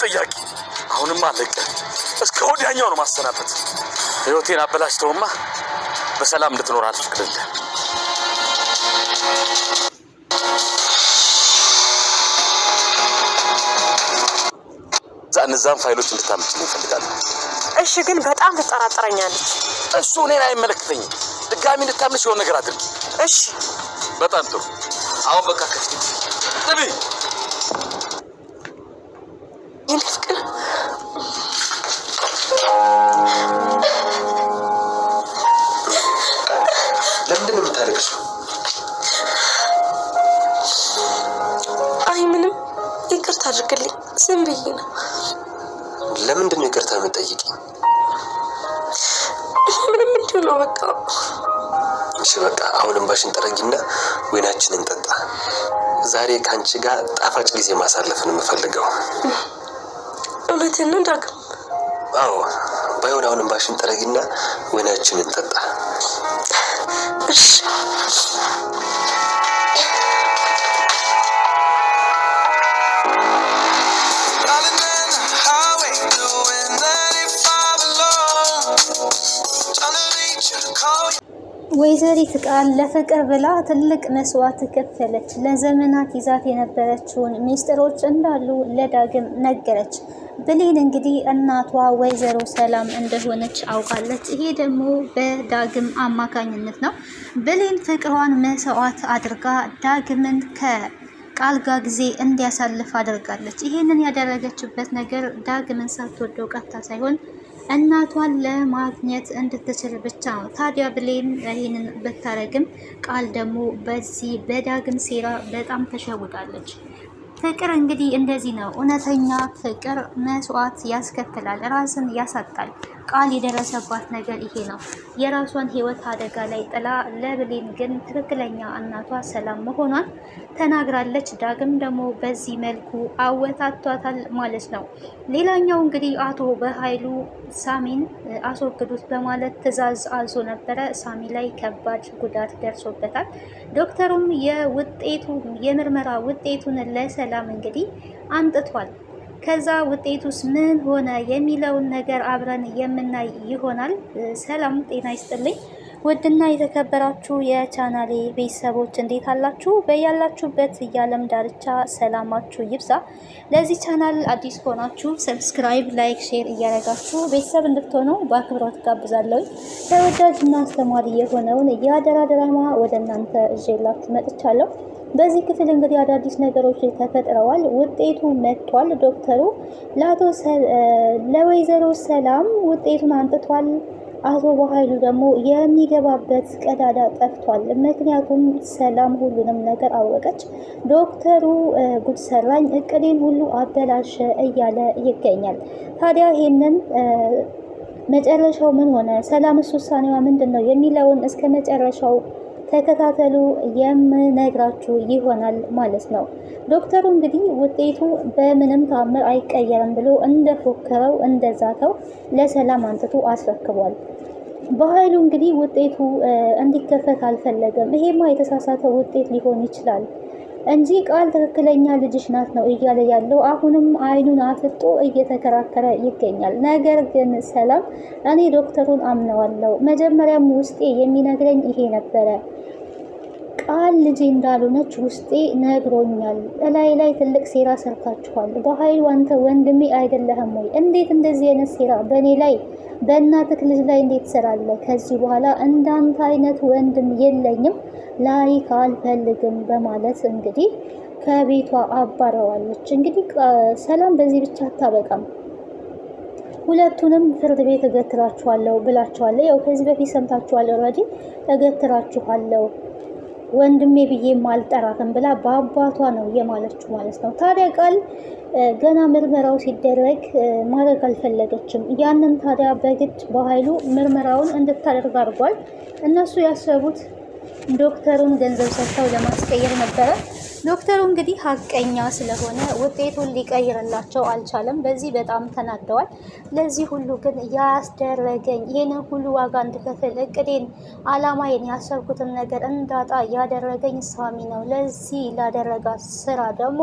ተጠያቂ አሁንም አለቀ። እስከ ወዲያኛው ነው ማሰናበት። ህይወቴን አበላሽተውማ በሰላም እንድትኖር አልፈቅድልህ። እነዛን ፋይሎች እንድታመጭልኝ እፈልጋለሁ። እሺ፣ ግን በጣም ተጠራጥረኛለች። እሱ እኔን አይመለከተኝም። ድጋሚ እንድታምንሽ የሆነ ነገር አድርግ። እሺ፣ በጣም ጥሩ። አሁን በቃ ከፍቲ ጥቢ ይልፍቅር ለምንድን ነው የምታለቅሽው? አይ ምንም፣ ይቅርታ አድርግልኝ። ዝም ብዬ ነው። ለምንድን ነው ይቅርታ የምትጠይቂኝ? ምንም እንዲሁ ነው በቃ። እሺ በቃ አሁን እንባሽን ጠረጊና ወይናችንን እንጠጣ። ዛሬ ከአንቺ ጋር ጣፋጭ ጊዜ ማሳለፍን የምፈልገው። እውነትን ነው ዳግም? አዎ፣ ባይሆን አሁን እንባሽን ጠረጊና ወይናችንን እንጠጣ። እሺ ወይዘሪት ቃል ለፍቅር ብላ ትልቅ መስዋዕት ከፈለች። ለዘመናት ይዛት የነበረችውን ሚስጥሮች እንዳሉ ለዳግም ነገረች። ብሌን እንግዲህ እናቷ ወይዘሮ ሰላም እንደሆነች አውቃለች። ይሄ ደግሞ በዳግም አማካኝነት ነው። ብሌን ፍቅሯን መስዋዕት አድርጋ ዳግምን ከቃል ጋር ጊዜ እንዲያሳልፍ አድርጋለች። ይሄንን ያደረገችበት ነገር ዳግምን ሳትወደው ቀርታ ሳይሆን እናቷን ለማግኘት እንድትችል ብቻ ነው። ታዲያ ብሌን ይህንን ብታረግም ቃል ደግሞ በዚህ በዳግም ሴራ በጣም ተሸውዳለች። ፍቅር እንግዲህ እንደዚህ ነው። እውነተኛ ፍቅር መስዋዕት ያስከፍላል፣ ራስን ያሳጣል። ቃል የደረሰባት ነገር ይሄ ነው። የራሷን ሕይወት አደጋ ላይ ጥላ ለብሌን ግን ትክክለኛ እናቷ ሰላም መሆኗን ተናግራለች። ዳግም ደግሞ በዚህ መልኩ አወታቷታል ማለት ነው። ሌላኛው እንግዲህ አቶ በኃይሉ ሳሚን አስወግዱት በማለት ትዕዛዝ አዞ ነበረ። ሳሚ ላይ ከባድ ጉዳት ደርሶበታል። ዶክተሩም የምርመራ ውጤቱን ለሰላም እንግዲህ አንጥቷል። ከዛ ውጤቱስ ምን ሆነ የሚለውን ነገር አብረን የምናይ ይሆናል። ሰላም ጤና ይስጥልኝ። ውድና የተከበራችሁ የቻናሌ ቤተሰቦች እንዴት አላችሁ? በያላችሁበት የዓለም ዳርቻ ሰላማችሁ ይብዛ። ለዚህ ቻናል አዲስ ከሆናችሁ ሰብስክራይብ፣ ላይክ፣ ሼር እያደረጋችሁ ቤተሰብ እንድትሆኑ በአክብሮት ጋብዛለሁ። ተወዳጅና አስተማሪ የሆነውን የአደራ ድራማ ወደ እናንተ ይዤላችሁ መጥቻለሁ። በዚህ ክፍል እንግዲህ አዳዲስ ነገሮች ተፈጥረዋል። ውጤቱ መጥቷል። ዶክተሩ ለወይዘሮ ሰላም ውጤቱን አንጥቷል። አቶ በኃይሉ ደግሞ የሚገባበት ቀዳዳ ጠፍቷል። ምክንያቱም ሰላም ሁሉንም ነገር አወቀች። ዶክተሩ ጉድ ሰራኝ፣ እቅዴን ሁሉ አበላሸ እያለ ይገኛል። ታዲያ ይሄንን መጨረሻው ምን ሆነ፣ ሰላምስ ውሳኔዋ ምንድን ነው የሚለውን እስከ መጨረሻው ተከታተሉ፣ የምነግራችሁ ይሆናል ማለት ነው። ዶክተሩ እንግዲህ ውጤቱ በምንም ታምር አይቀየርም ብሎ እንደፎከረው እንደዛተው ለሰላም አንጥቶ አስረክቧል። በኃይሉ እንግዲህ ውጤቱ እንዲከፈት አልፈለገም። ይሄማ የተሳሳተ ውጤት ሊሆን ይችላል እንጂ ቃል ትክክለኛ ልጅሽ ናት ነው እያለ ያለው። አሁንም አይኑን አፍጦ እየተከራከረ ይገኛል። ነገር ግን ሰላም እኔ ዶክተሩን አምነዋለሁ፣ መጀመሪያም ውስጤ የሚነግረኝ ይሄ ነበረ፣ ቃል ልጄ እንዳልሆነች ውስጤ ነግሮኛል። ላይ ትልቅ ሴራ ሰርታችኋል። በኃይሉ አንተ ወንድሜ አይደለህም ወይ? እንዴት እንደዚህ አይነት ሴራ በእኔ ላይ በእናትህ ልጅ ላይ እንዴት ትሰራለህ? ከዚህ በኋላ እንዳንተ አይነት ወንድም የለኝም፣ ላይክ አልፈልግም በማለት እንግዲህ ከቤቷ አባረዋለች። እንግዲህ ሰላም በዚህ ብቻ አታበቃም። ሁለቱንም ፍርድ ቤት እገትራችኋለሁ ብላችኋለሁ። ያው ከዚህ በፊት ሰምታችኋል። ኦልሬዲ እገትራችኋለሁ ወንድሜ ብዬ አልጠራትም ብላ በአባቷ ነው የማለችው ማለት ነው። ታዲያ ቃል ገና ምርመራው ሲደረግ ማድረግ አልፈለገችም። ያንን ታዲያ በግድ በኃይሉ ምርመራውን እንድታደርግ አድርጓል። እነሱ ያሰቡት ዶክተሩን ገንዘብ ሰጥተው ለማስቀየር ነበረ። ዶክተሩ እንግዲህ ሀቀኛ ስለሆነ ውጤቱን ሊቀይርላቸው አልቻለም። በዚህ በጣም ተናደዋል። ለዚህ ሁሉ ግን ያስደረገኝ ይህንን ሁሉ ዋጋ እንድከፍል እቅዴን፣ አላማዬን፣ ያሰብኩትን ነገር እንዳጣ ያደረገኝ ሳሚ ነው። ለዚህ ላደረጋት ስራ ደግሞ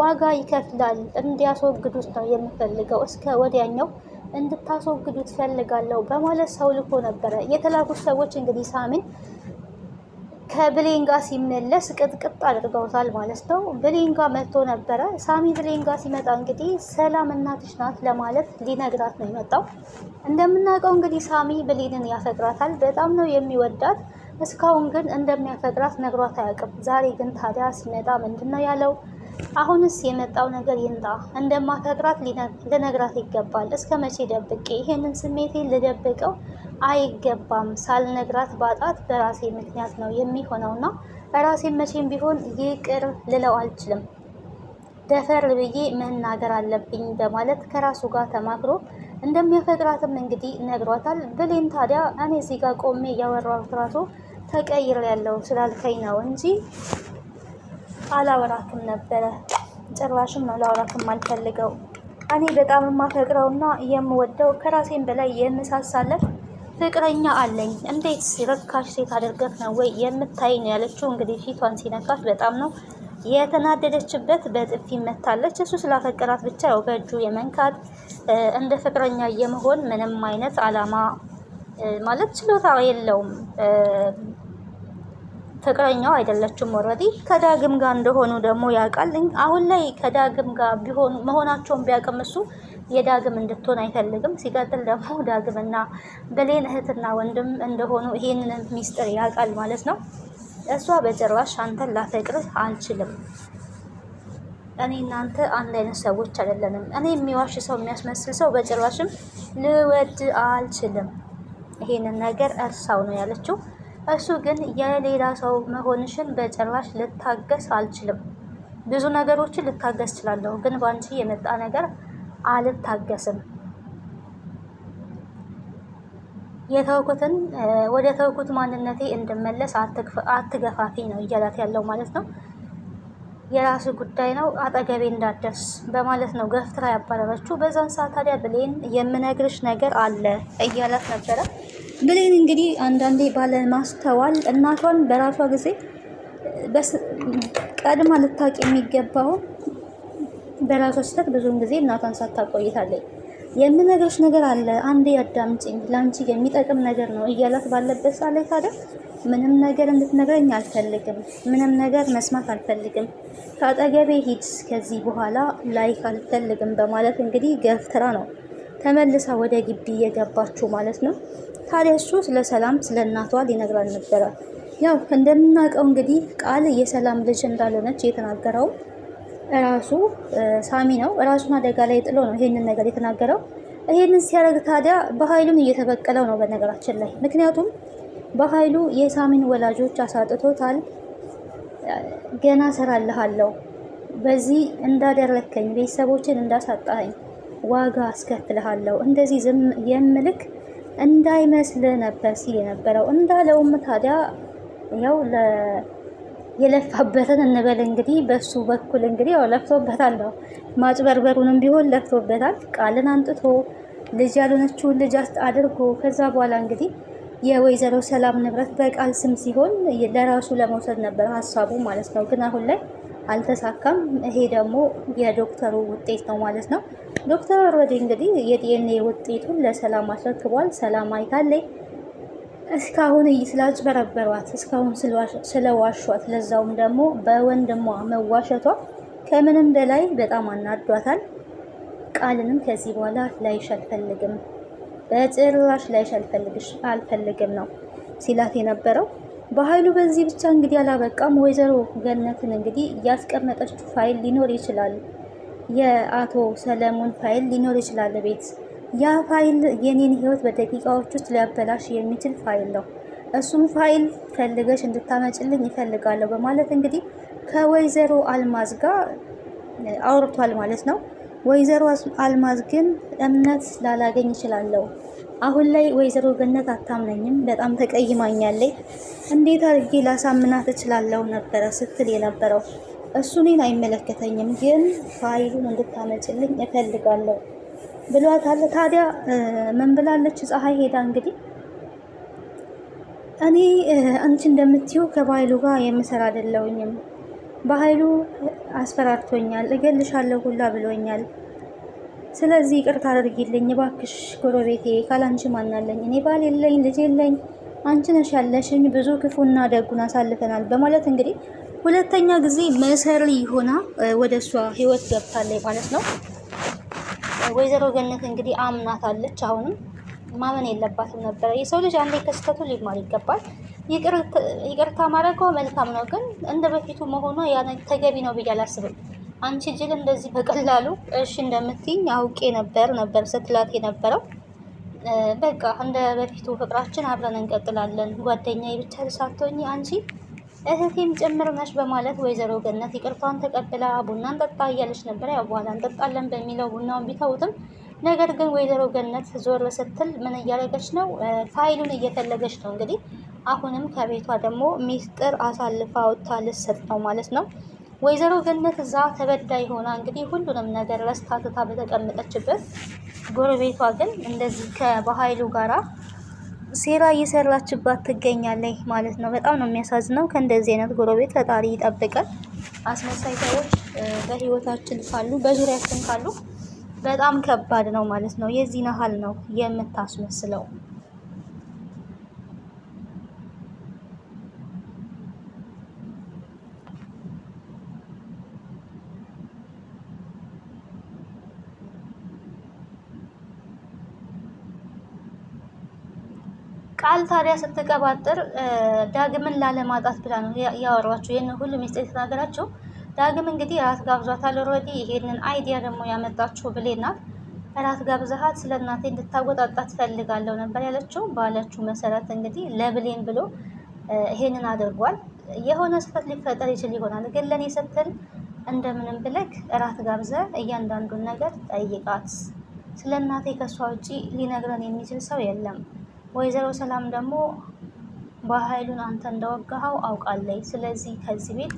ዋጋ ይከፍላል። እንዲያስወግዱት ነው የምፈልገው። እስከ ወዲያኛው እንድታስወግዱት ፈልጋለሁ በማለት ሰው ልኮ ነበረ። የተላኩት ሰዎች እንግዲህ ሳሚን ከብሌን ጋር ሲመለስ ቅጥቅጥ አድርገውታል ማለት ነው። ብሌን ጋር መጥቶ ነበረ። ሳሚ ብሌን ጋር ሲመጣ እንግዲህ ሰላም እናትሽ ናት ለማለት ሊነግራት ነው የመጣው። እንደምናውቀው እንግዲህ ሳሚ ብሌንን ያፈቅራታል፣ በጣም ነው የሚወዳት። እስካሁን ግን እንደሚያፈቅራት ነግሯት አያውቅም። ዛሬ ግን ታዲያ ሲመጣ ምንድን ነው ያለው? አሁንስ የመጣው ነገር ይንጣ፣ እንደማፈቅራት ልነግራት ይገባል። እስከ መቼ ደብቄ ይሄንን ስሜቴን ልደብቀው አይገባም። ሳልነግራት ባጣት በራሴ ምክንያት ነው የሚሆነውና ራሴን መቼም ቢሆን ይቅር ልለው አልችልም። ደፈር ብዬ መናገር አለብኝ በማለት ከራሱ ጋር ተማክሮ እንደሚያፈቅራትም እንግዲህ ነግሯታል። ብሌን ታዲያ እኔ እዚህ ጋር ቆሜ እያወራሁት ራሱ ተቀይር ያለው ስላልከኝ ነው እንጂ አላወራክም ነበረ። ጭራሽም ነው ላወራክም አልፈልገው። እኔ በጣም የማፈቅረውና የምወደው ከራሴን በላይ የምሳሳለት ፍቅረኛ አለኝ። እንዴት ርካሽ ሴት አድርገህ ነው ወይ የምታይኝ? ያለችው እንግዲህ ፊቷን ሲነካት በጣም ነው የተናደደችበት። በጥፊ መታለች። እሱ ስላፈቀራት ብቻ ያው በእጁ የመንካት እንደ ፍቅረኛ የመሆን ምንም አይነት አላማ ማለት ችሎታ የለውም። ፍቅረኛው አይደለችም። ኦልሬዲ ከዳግም ጋር እንደሆኑ ደግሞ ያውቃል። አሁን ላይ ከዳግም ጋር ቢሆኑ መሆናቸውን ቢያውቅም እሱ የዳግም እንድትሆን አይፈልግም። ሲቀጥል ደግሞ ዳግምና ብሌን እህትና ወንድም እንደሆኑ ይሄንን ሚስጥር ያውቃል ማለት ነው። እሷ በጭራሽ አንተን ላፈቅርህ አልችልም፣ እኔ እናንተ አንድ አይነት ሰዎች አይደለንም፣ እኔ የሚዋሽ ሰው የሚያስመስል ሰው በጭራሽም ልወድ አልችልም፣ ይሄንን ነገር እርሳው ነው ያለችው። እሱ ግን የሌላ ሰው መሆንሽን በጭራሽ ልታገስ አልችልም። ብዙ ነገሮችን ልታገስ እችላለሁ፣ ግን ባንቺ የመጣ ነገር አልታገስም። ወደ ተውኩት ማንነቴ እንድመለስ አትገፋፊ ነው እያላት ያለው ማለት ነው። የራሱ ጉዳይ ነው፣ አጠገቤ እንዳትደርስ በማለት ነው ገፍትራ ያባረረችው። በዛን ሰዓት ታዲያ ብሌን የምነግርሽ ነገር አለ እያላት ነበረ። ብሌን እንግዲህ አንዳንዴ ባለማስተዋል እናቷን በራሷ ጊዜ ቀድማ ልታውቅ የሚገባውን በራሷ ስህተት ብዙውን ጊዜ እናቷን ሳታቆይታለች። የምነግርሽ ነገር አለ፣ አንዴ አዳምጪኝ፣ ለአንቺ የሚጠቅም ነገር ነው እያላት ባለበት ሰዓት ላይ ታዲያ ምንም ነገር እንድትነግረኝ አልፈልግም፣ ምንም ነገር መስማት አልፈልግም፣ ከአጠገቤ ሂድ፣ ከዚህ በኋላ ላይክ አልፈልግም በማለት እንግዲህ ገፍትራ ነው ተመልሳ ወደ ግቢ የገባችው ማለት ነው። ታዲያ እሱ ስለ ሰላም ስለ እናቷ ሊነግራት ነበረ። ያው እንደምናውቀው እንግዲህ ቃል የሰላም ልጅ እንዳልሆነች የተናገረው ራሱ ሳሚ ነው። ራሱን አደጋ ላይ ጥሎ ነው ይሄንን ነገር የተናገረው። ይሄንን ሲያደርግ ታዲያ በኃይሉን እየተበቀለው ነው በነገራችን ላይ። ምክንያቱም በኃይሉ የሳሚን ወላጆች አሳጥቶታል። ገና ሰራልሃለሁ፣ በዚህ እንዳደረከኝ ቤተሰቦችን እንዳሳጣኝ ዋጋ አስከፍልሃለሁ፣ እንደዚህ ዝም የምልክ እንዳይመስል ነበር ሲል የነበረው። እንዳለውም ታዲያ ያው የለፋበትን እንበል እንግዲህ በሱ በኩል እንግዲህ ያው ለፍቶበታል ነው። ማጭበርበሩንም ቢሆን ለፍቶበታል። ቃልን አንጥቶ ልጅ ያልሆነችውን ልጅ አድርጎ ከዛ በኋላ እንግዲህ የወይዘሮ ሰላም ንብረት በቃል ስም ሲሆን ለራሱ ለመውሰድ ነበር ሀሳቡ ማለት ነው። ግን አሁን ላይ አልተሳካም። ይሄ ደግሞ የዶክተሩ ውጤት ነው ማለት ነው። ዶክተር ወረዲ እንግዲህ የዲኤንኤ ውጤቱን ለሰላም አስረክቧል። ሰላም አይታለች። እስካሁን ስላጭበረበሯት፣ እስካሁን ስለዋሿት፣ ለዛውም ደግሞ በወንድሟ መዋሸቷ ከምንም በላይ በጣም አናዷታል። ቃልንም ከዚህ በኋላ ላይሽ አልፈልግም፣ በጭራሽ ላይሽ አልፈልግም ነው ሲላት የነበረው። በኃይሉ በዚህ ብቻ እንግዲህ አላበቃም። ወይዘሮ ገነትን እንግዲህ ያስቀመጠችው ፋይል ሊኖር ይችላል፣ የአቶ ሰለሞን ፋይል ሊኖር ይችላል ቤት። ያ ፋይል የኔን ህይወት በደቂቃዎች ውስጥ ሊያበላሽ የሚችል ፋይል ነው። እሱም ፋይል ፈልገሽ እንድታመጭልኝ ይፈልጋለሁ በማለት እንግዲህ ከወይዘሮ አልማዝ ጋር አውርቷል ማለት ነው። ወይዘሮ አልማዝ ግን እምነት ላላገኝ ይችላለሁ፣ አሁን ላይ ወይዘሮ ገነት አታምነኝም፣ በጣም ተቀይማኛለች፣ እንዴት አድርጌ ላሳምናት እችላለሁ ነበረ ስትል የነበረው። እሱ እኔን አይመለከተኝም፣ ግን ፋይሉን እንድታመጭልኝ እፈልጋለሁ ብሏታል። ታዲያ ምን ብላለች ፀሐይ ሄዳ እንግዲህ እኔ አንቺ እንደምትይው ከባይሉ ጋር የምሰራ አይደለሁኝም። በኃይሉ አስፈራርቶኛል፣ እገልሻለሁ ሁላ ብሎኛል። ስለዚህ ይቅርታ አድርጊልኝ እባክሽ ጎረቤቴ፣ ካላንቺ ማናለኝ? እኔ ባል የለኝ፣ ልጅ የለኝ፣ አንቺ ነሽ ያለሽኝ፣ ብዙ ክፉና ደጉን አሳልፈናል በማለት እንግዲህ ሁለተኛ ጊዜ መሰሪ ሆና ወደ እሷ ህይወት ገብታለች ማለት ነው። ወይዘሮ ገነት እንግዲህ አምናታለች። አሁንም ማመን የለባትም ነበረ። የሰው ልጅ አንዴ ከስተቱ ሊማር ይገባል። ይቅርታ ማድረጓ መልካም ነው፣ ግን እንደ በፊቱ መሆኗ ያ ተገቢ ነው ብዬ አላስብም። አንቺ ጅል እንደዚህ በቀላሉ እሺ እንደምትይኝ አውቄ ነበር ስትላት የነበረው። በቃ እንደ በፊቱ ፍቅራችን አብረን እንቀጥላለን፣ ጓደኛዬ ብቻ ሳትሆኚ አንቺ እህቴም ጭምር ነሽ በማለት ወይዘሮ ገነት ይቅርታዋን ተቀብላ ቡና እንጠጣ እያለች ነበር። ያው በኋላ እንጠጣለን በሚለው ቡናውን ቢተውትም ነገር ግን ወይዘሮ ገነት ዞር ስትል ምን እያደረገች ነው? ፋይሉን እየፈለገች ነው። እንግዲህ አሁንም ከቤቷ ደግሞ ሚስጥር አሳልፋ ወጥታ ልትሰጥ ነው ማለት ነው። ወይዘሮ ገነት እዛ ተበዳይ ሆና እንግዲህ ሁሉንም ነገር ረስታ ትታ በተቀመጠችበት፣ ጎረቤቷ ግን እንደዚህ ከበኃይሉ ጋራ ሴራ እየሰራችባት ትገኛለች ማለት ነው። በጣም ነው የሚያሳዝነው። ከእንደዚህ አይነት ጎረቤት ፈጣሪ ይጠብቀን። አስመሳይ ሰዎች በህይወታችን ካሉ በዙሪያችን ካሉ በጣም ከባድ ነው ማለት ነው። የዚህ ያህል ነው የምታስመስለው። ቃል ታዲያ ስትቀባጥር ዳግምን ላለማጣት ብላ ነው ያወራችሁ። ይህን ሁሉ ሚስጥር የተናገራቸው ዳግም እንግዲህ እራት ጋብዟታል ኦልሬዲ። ይሄንን አይዲያ ደግሞ ያመጣችሁ ብሌን ናት። እራት ጋብዛሃት ስለ እናቴ እንድታወጣጣት ትፈልጋለሁ ነበር ያለችው። ባለችው መሰረት እንግዲህ ለብሌን ብሎ ይሄንን አድርጓል። የሆነ ስህተት ሊፈጠር ይችል ይሆናል፣ ግን ለእኔ ስትል እንደምንም ብለክ እራት ጋብዘ እያንዳንዱን ነገር ጠይቃት። ስለ እናቴ ከሷ ውጪ ሊነግረን የሚችል ሰው የለም። ወይዘሮ ሰላም ደግሞ በኃይሉን አንተ እንደወጋኸው አውቃለች። ስለዚህ ከዚህ ቤት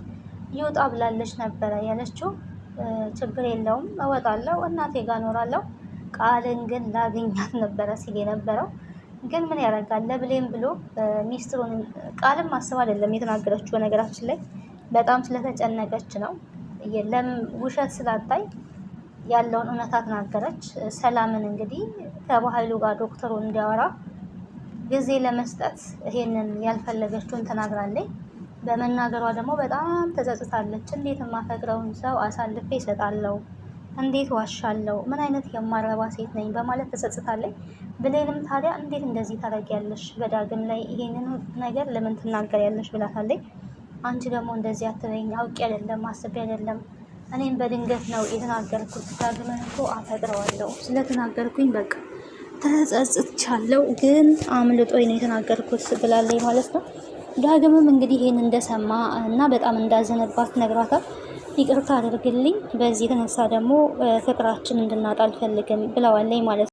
ይውጣ ብላለች ነበረ ያለችው። ችግር የለውም እወጣለሁ፣ እናቴ ጋር እኖራለሁ፣ ቃልን ግን ላገኛት ነበረ ሲል የነበረው። ግን ምን ያደርጋል ለብሌን ብሎ ሚስጥሩን ቃልም ማሰብ አይደለም የተናገረችው። በነገራችን ላይ በጣም ስለተጨነቀች ነው። ውሸት ስላጣይ ያለውን እውነታ ተናገረች። ሰላምን እንግዲህ ከበኃይሉ ጋር ዶክተሩ እንዲያወራ ጊዜ ለመስጠት ይሄንን ያልፈለገችውን ተናግራለች። በመናገሯ ደግሞ በጣም ተጸጽታለች። እንዴት የማፈቅረውን ሰው አሳልፌ እሰጣለሁ? እንዴት ዋሻለሁ? ምን አይነት የማረባ ሴት ነኝ? በማለት ተጸጽታለች። ብሌንም ታዲያ እንዴት እንደዚህ ታደርጊያለሽ? በዳግም ላይ ይሄንን ነገር ለምን ትናገሪያለሽ? ብላታለች። አንቺ ደግሞ እንደዚህ አትበይኝ፣ አውቄ አይደለም አስቤ አይደለም፣ እኔም በድንገት ነው የተናገርኩት። ዳግምን እኮ አፈቅረዋለሁ ስለተናገርኩኝ በቃ ተጸጽቻለሁ፣ ግን አምልጦኝ ነው የተናገርኩት ብላለች ማለት ነው። ዳግምም እንግዲህ ይሄን እንደሰማ እና በጣም እንዳዘነባት ነግራታል። ይቅርታ አድርግልኝ፣ በዚህ የተነሳ ደግሞ ፍቅራችን እንድናጣ አልፈልግም ብለዋለች ማለት ነው።